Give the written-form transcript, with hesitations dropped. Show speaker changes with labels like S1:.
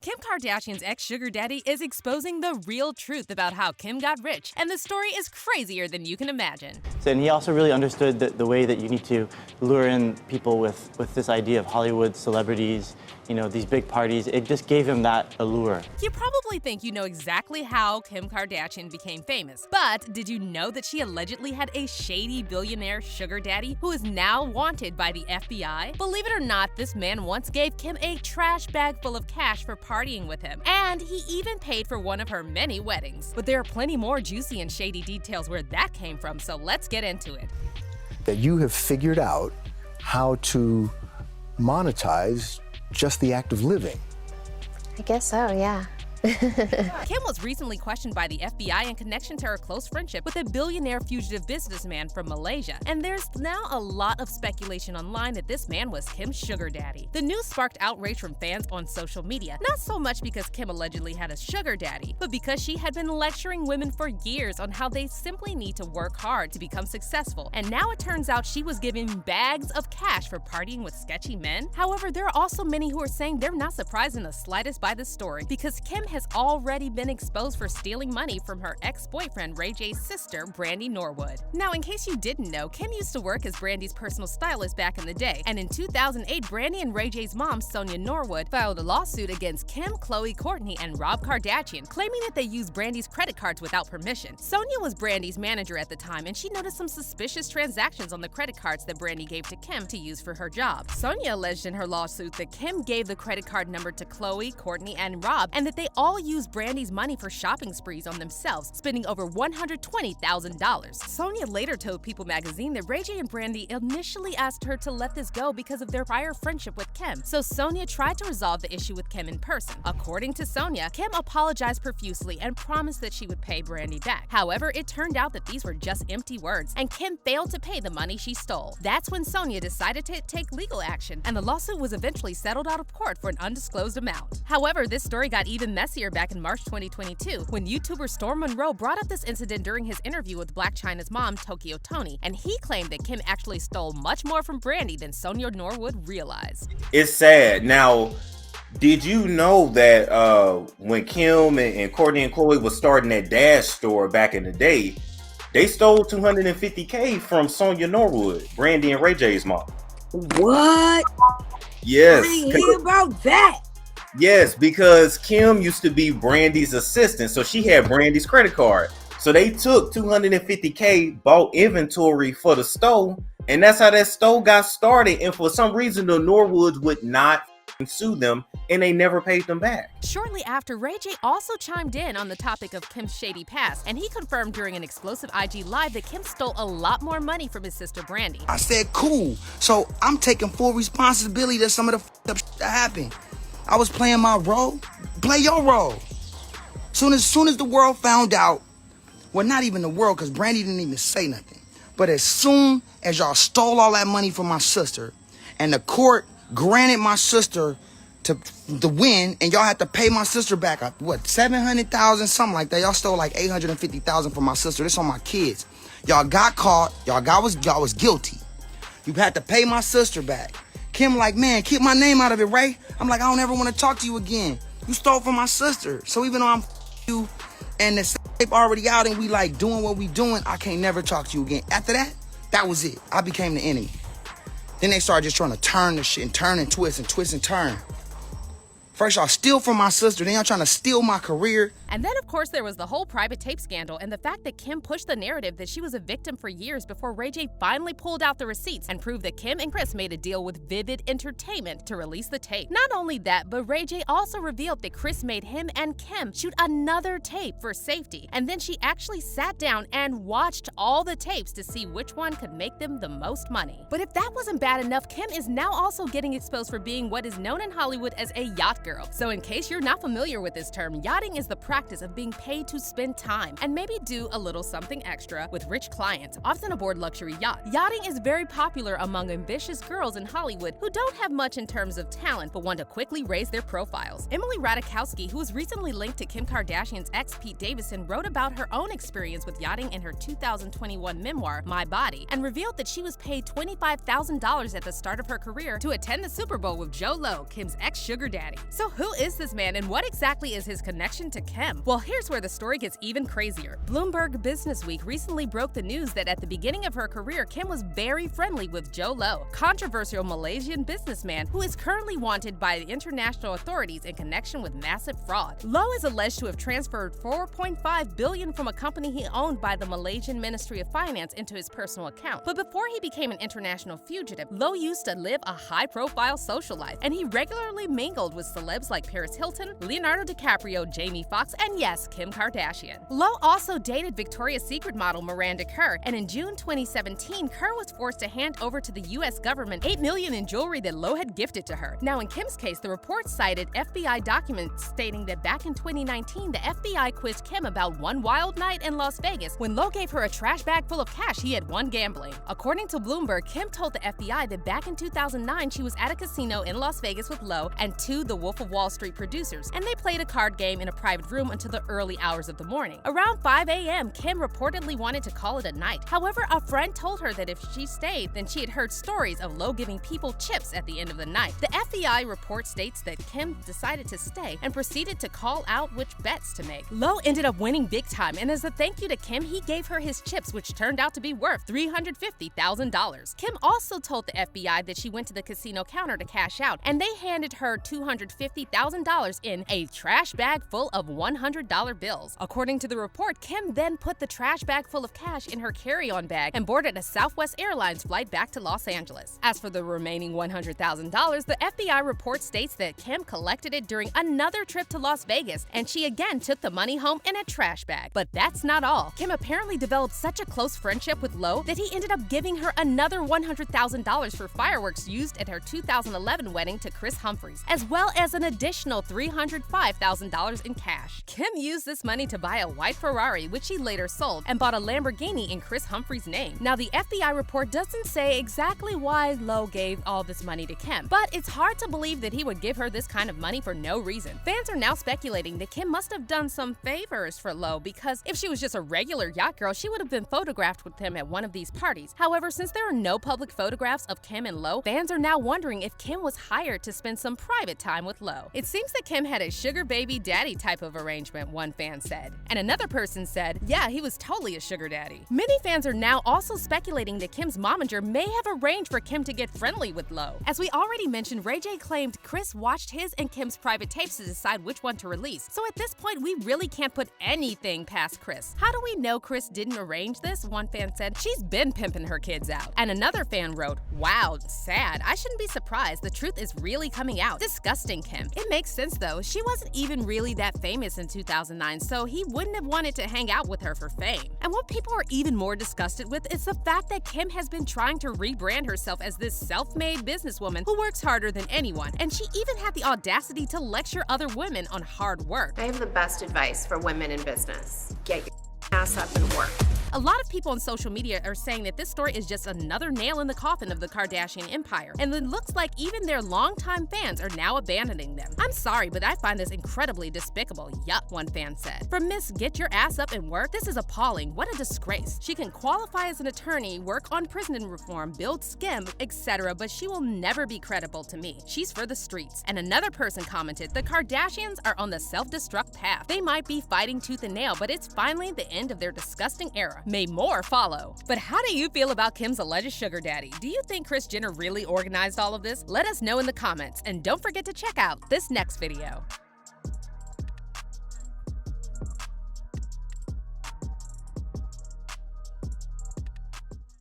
S1: Kim Kardashian's ex-sugar daddy is exposing the real truth about how Kim got rich, and the story is crazier than you can imagine.
S2: And he also really understood the way that you need to lure in people with this idea of Hollywood celebrities, you know, these big parties. It just gave him that allure.
S1: You probably think you know exactly how Kim Kardashian became famous, but did you know that she allegedly had a shady billionaire sugar daddy who is now wanted by the FBI? Believe it or not, this man once gave Kim a trash bag full of cash for partying with him, and he even paid for one of her many weddings. But there are plenty more juicy and shady details where that came from, so let's get into it.
S3: That you have figured out how to monetize just the act of living.
S4: I guess so, yeah.
S1: Kim was recently questioned by the FBI in connection to her close friendship with a billionaire fugitive businessman from Malaysia, and there's now a lot of speculation online that this man was Kim's sugar daddy. The news sparked outrage from fans on social media, not so much because Kim allegedly had a sugar daddy, but because she had been lecturing women for years on how they simply need to work hard to become successful, and now it turns out she was giving bags of cash for partying with sketchy men. However, there are also many who are saying they're not surprised in the slightest by this story, because Kim has already been exposed for stealing money from her ex-boyfriend Ray J's sister, Brandy Norwood. Now, in case you didn't know, Kim used to work as Brandy's personal stylist back in the day, and in 2008, Brandy and Ray J's mom, Sonia Norwood, filed a lawsuit against Kim, Khloe, Kourtney, and Rob Kardashian, claiming that they used Brandy's credit cards without permission. Sonia was Brandy's manager at the time, and she noticed some suspicious transactions on the credit cards that Brandy gave to Kim to use for her job. Sonia alleged in her lawsuit that Kim gave the credit card number to Khloe, Kourtney, and Rob, and that they all used Brandy's money for shopping sprees on themselves, spending over $120,000. Sonia later told People magazine that Ray J and Brandy initially asked her to let this go because of their prior friendship with Kim, so Sonia tried to resolve the issue with Kim in person. According to Sonia, Kim apologized profusely and promised that she would pay Brandy back. However, it turned out that these were just empty words, and Kim failed to pay the money she stole. That's when Sonia decided to take legal action, and the lawsuit was eventually settled out of court for an undisclosed amount. However, this story got even messier back in March 2022, when YouTuber Storm Monroe brought up this incident during his interview with Blac Chyna's mom, Tokyo Toni, and he claimed that Kim actually stole much more from Brandy than Sonia Norwood realized.
S5: It's sad. Now, did you know that when Kim and Kourtney and Khloe was starting that Dash store back in the day, they stole $250K from Sonia Norwood, Brandy and Ray J's mom?
S6: What?
S5: Yes.
S6: I didn't hear about that.
S5: Yes, because Kim used to be Brandy's assistant, so she had Brandy's credit card. So they took $250K, bought inventory for the store, and that's how that store got started. And for some reason, the Norwoods would not sue them, and they never paid them back.
S1: Shortly after, Ray J also chimed in on the topic of Kim's shady past, and he confirmed during an explosive IG Live that Kim stole a lot more money from his sister Brandy.
S7: I said, cool. So I'm taking full responsibility that some of the up that happened. I was playing my role. Play your role. Soon as the world found out, well, not even the world, because Brandy didn't even say nothing. But as soon as y'all stole all that money from my sister, and the court granted my sister to win, and y'all had to pay my sister back, what, $700,000, something like that. Y'all stole like $850,000 from my sister. This on my kids. Y'all got caught. Y'all was guilty. You had to pay my sister back. Kim like, man, keep my name out of it, Ray. I'm like, I don't ever want to talk to you again. You stole from my sister. So even though I'm you and the tape already out and we like doing what we doing, I can't never talk to you again. After that, that was it. I became the enemy. Then they started just trying to turn the shit and turn and twist and turn. First, y'all steal from my sister, then y'all trying to steal my career.
S1: And then, of course, there was the whole private tape scandal and the fact that Kim pushed the narrative that she was a victim for years before Ray J finally pulled out the receipts and proved that Kim and Chris made a deal with Vivid Entertainment to release the tape. Not only that, but Ray J also revealed that Chris made him and Kim shoot another tape for safety. And then she actually sat down and watched all the tapes to see which one could make them the most money. But if that wasn't bad enough, Kim is now also getting exposed for being what is known in Hollywood as a yacht girl. So in case you're not familiar with this term, yachting is the practice of being paid to spend time and maybe do a little something extra with rich clients, often aboard luxury yachts. Yachting is very popular among ambitious girls in Hollywood who don't have much in terms of talent but want to quickly raise their profiles. Emily Ratajkowski, who was recently linked to Kim Kardashian's ex Pete Davidson, wrote about her own experience with yachting in her 2021 memoir, My Body, and revealed that she was paid $25,000 at the start of her career to attend the Super Bowl with Joe Lowe, Kim's ex-sugar daddy. So who is this man and what exactly is his connection to Kim? Well, here's where the story gets even crazier. Bloomberg Businessweek recently broke the news that at the beginning of her career, Kim was very friendly with Joe Low, controversial Malaysian businessman who is currently wanted by the international authorities in connection with massive fraud. Low is alleged to have transferred $4.5 billion from a company he owned by the Malaysian Ministry of Finance into his personal account. But before he became an international fugitive, Low used to live a high-profile social life, and he regularly mingled with celebs like Paris Hilton, Leonardo DiCaprio, Jamie Foxx, and yes, Kim Kardashian. Low also dated Victoria's Secret model Miranda Kerr, and in June 2017, Kerr was forced to hand over to the U.S. government $8 million in jewelry that Low had gifted to her. Now, in Kim's case, the report cited FBI documents stating that back in 2019, the FBI quizzed Kim about one wild night in Las Vegas when Low gave her a trash bag full of cash he had won gambling. According to Bloomberg, Kim told the FBI that back in 2009, she was at a casino in Las Vegas with Low and two The Wolf of Wall Street producers, and they played a card game in a private room until the early hours of the morning. Around 5 a.m., Kim reportedly wanted to call it a night. However, a friend told her that if she stayed, then she had heard stories of Low giving people chips at the end of the night. The FBI report states that Kim decided to stay and proceeded to call out which bets to make. Low ended up winning big time, and as a thank you to Kim, he gave her his chips, which turned out to be worth $350,000. Kim also told the FBI that she went to the casino counter to cash out, and they handed her $250,000 in a trash bag full of $100 bills. According to the report, Kim then put the trash bag full of cash in her carry-on bag and boarded a Southwest Airlines flight back to Los Angeles. As for the remaining $100,000, the FBI report states that Kim collected it during another trip to Las Vegas, and she again took the money home in a trash bag. But that's not all. Kim apparently developed such a close friendship with Low that he ended up giving her another $100,000 for fireworks used at her 2011 wedding to Chris Humphries, as well as an additional $305,000 in cash. Kim used this money to buy a white Ferrari, which she later sold, and bought a Lamborghini in Chris Humphries' name. Now, the FBI report doesn't say exactly why Low gave all this money to Kim, but it's hard to believe that he would give her this kind of money for no reason. Fans are now speculating that Kim must have done some favors for Low, because if she was just a regular yacht girl, she would have been photographed with him at one of these parties. However, since there are no public photographs of Kim and Low, fans are now wondering if Kim was hired to spend some private time with Low. It seems that Kim had a sugar baby daddy type of arrangement, one fan said. And another person said, yeah, he was totally a sugar daddy. Many fans are now also speculating that Kim's momager may have arranged for Kim to get friendly with Low. As we already mentioned, Ray J claimed Chris watched his and Kim's private tapes to decide which one to release. So at this point, we really can't put anything past Chris. How do we know Chris didn't arrange this? One fan said, she's been pimping her kids out. And another fan wrote, wow, sad. I shouldn't be surprised. The truth is really coming out. Disgusting, Kim. It makes sense though. She wasn't even really that famous in 2009, so he wouldn't have wanted to hang out with her for fame. And what people are even more disgusted with is the fact that Kim has been trying to rebrand herself as this self-made businesswoman who works harder than anyone. And she even had the audacity to lecture other women on hard work.
S4: I have the best advice for women in business. Get your ass up and work.
S1: A lot of people on social media are saying that this story is just another nail in the coffin of the Kardashian empire, and it looks like even their longtime fans are now abandoning them. I'm sorry, but I find this incredibly despicable. Yuck, one fan said. From Miss Get Your Ass Up and Work, this is appalling. What a disgrace. She can qualify as an attorney, work on prison reform, build skim, etc., but she will never be credible to me. She's for the streets. And another person commented, the Kardashians are on the self-destruct path. They might be fighting tooth and nail, but it's finally the end of their disgusting era. May more follow. But how do you feel about Kim's alleged sugar daddy? Do you think Kris Jenner really organized all of this? Let us know in the comments, and don't forget to check out this next video.